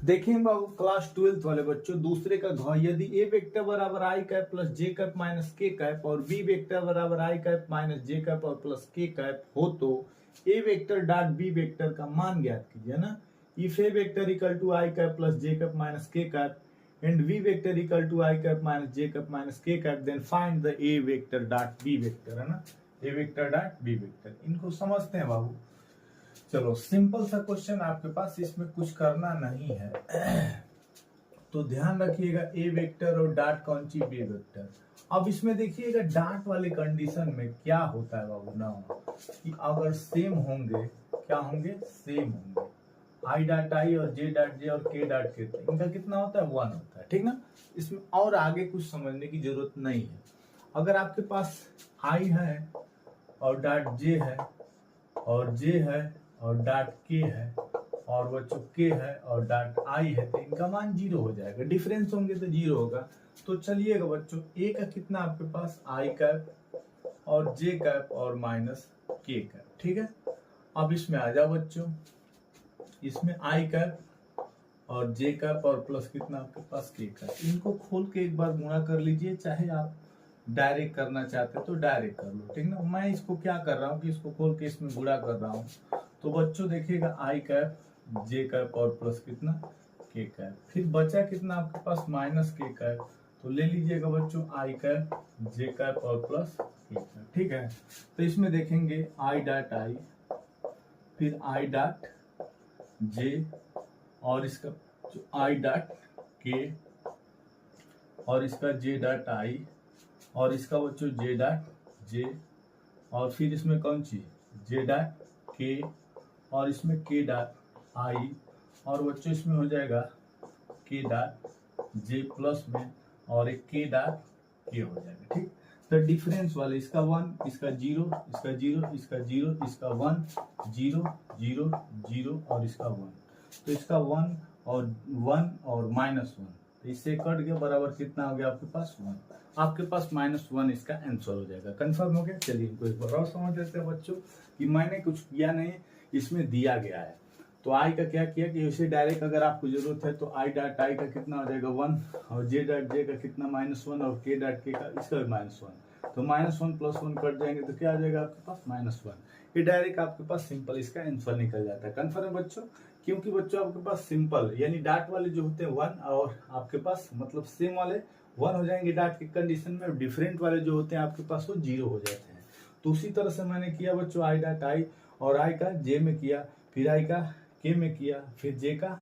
देखें बाबू class 12th वाले बच्चों, दूसरे का घ यदि ए वेक्टर बराबर I cap plus J cap minus K cap और बी वेक्टर बराबर I cap minus J cap और प्लस के कैप हो तो A vector dot B vector का मान ज्ञात कीजिए ना। If A vector equal to I cap plus J cap minus K cap and B vector equal to I cap minus J cap minus K cap then find the A vector dot B vector, है ना। ए vector dot B vector, इनको समझते हैं बाबू। चलो simple सा question आपके पास, इसमें कुछ करना नहीं है तो ध्यान रखिएगा ए वेक्टर और डॉट कौन सी बी वेक्टर। अब इसमें देखिएगा डॉट वाले कंडीशन में क्या होता है बाबू ना, कि अगर सेम होंगे, क्या होंगे, सेम होंगे, आई डॉट आई और जे डॉट जे और के डॉट के, इनका कितना होता है, 1 होता है, ठीक ना। इसमें और आगे कुछ समझने की जरूरत नहीं है। अगर आपके पास आई है और डॉट जे है और जे है और डॉट के है और बच्चों के है और डॉट आई है, तो इनका मान 0 हो जाएगा। डिफरेंस होंगे तो 0 होगा। तो चलिएगा बच्चों, ए का कितना आपके पास, आई कैप और जे कैप और माइनस के कैप, ठीक है। अब इसमें आ जाओ बच्चों, इसमें आई कैप और जे कैप और प्लस कितना आपके पास के कैप, इनको खोल के एक बार गुणा कर लीजिए, चाहे आप डायरेक्ट करना चाहते हो तो डायरेक्ट कर लो, ठीक ना। मैं इसको क्या कर रहा हूँ कि इसको खोल के इसमें गुणा कर रहा हूँ। तो बच्चों देखिएगा आई कैप जे कैप और प्लस कितना के कैप, फिर बचा कितना आपके पास माइनस के कैप, तो ले लीजिएगा बच्चों आई कैप जे कैप और प्लस के कैप, ठीक है। तो इसमें देखेंगे आई डॉट आई, फिर आई डॉट जे और इसका जो आई डॉट के और इसका जे डॉट आई और इसका बच्चों जे डॉट जे और फिर इसमें कौन सी जे डॉट के और इसमें के डॉट आई और बच्चों इसमें हो जाएगा के डॉट जे प्लस में और एक के डॉट के हो जाएगा, ठीक। तो डिफरेंस वाले इसका 1, इसका 0, इसका 0, इसका 0, इसका 1, 0, 0, 0 और इसका 1, तो इसका 1 और -1, तो इससे कट गया, बराबर कितना हो गया आपके पास 1। आपके पास -1 इसका आंसर हो जाएगा। कंफर्म हो गया। चलिए इनको एक बार और समझ लेते हैं बच्चों, कि मैंने कुछ किया नहीं, इसमें दिया गया है। तो आई का क्या किया कि इसे डायरेक्ट अगर आपको जरूरत है तो आई डॉट आई का कितना हो जाएगा 1 और जे डॉट जे का कितना -1 और के डॉट के का इसका भी -1, तो -1 + 1 कट जाएंगे तो क्या आ जाएगा आपके पास -1। ये डायरेक्ट आपके पास सिंपल इसका आंसर निकल जाता है। कंफर्म है बच्चों, क्योंकि बच्चों आपके पास सिंपल यानी डॉट वाले जो होते हैं 1 और आपके पास मतलब सेम वाले 1 हो जाएंगे डॉट की कंडीशन में, डिफरेंट वाले जो होते हैं आपके पास वो 0 हो जाते हैं। तो उसी तरह से मैंने किया बच्चों, आई डॉट आई और आई का जे में किया, फिर आई का के में किया, फिर जे का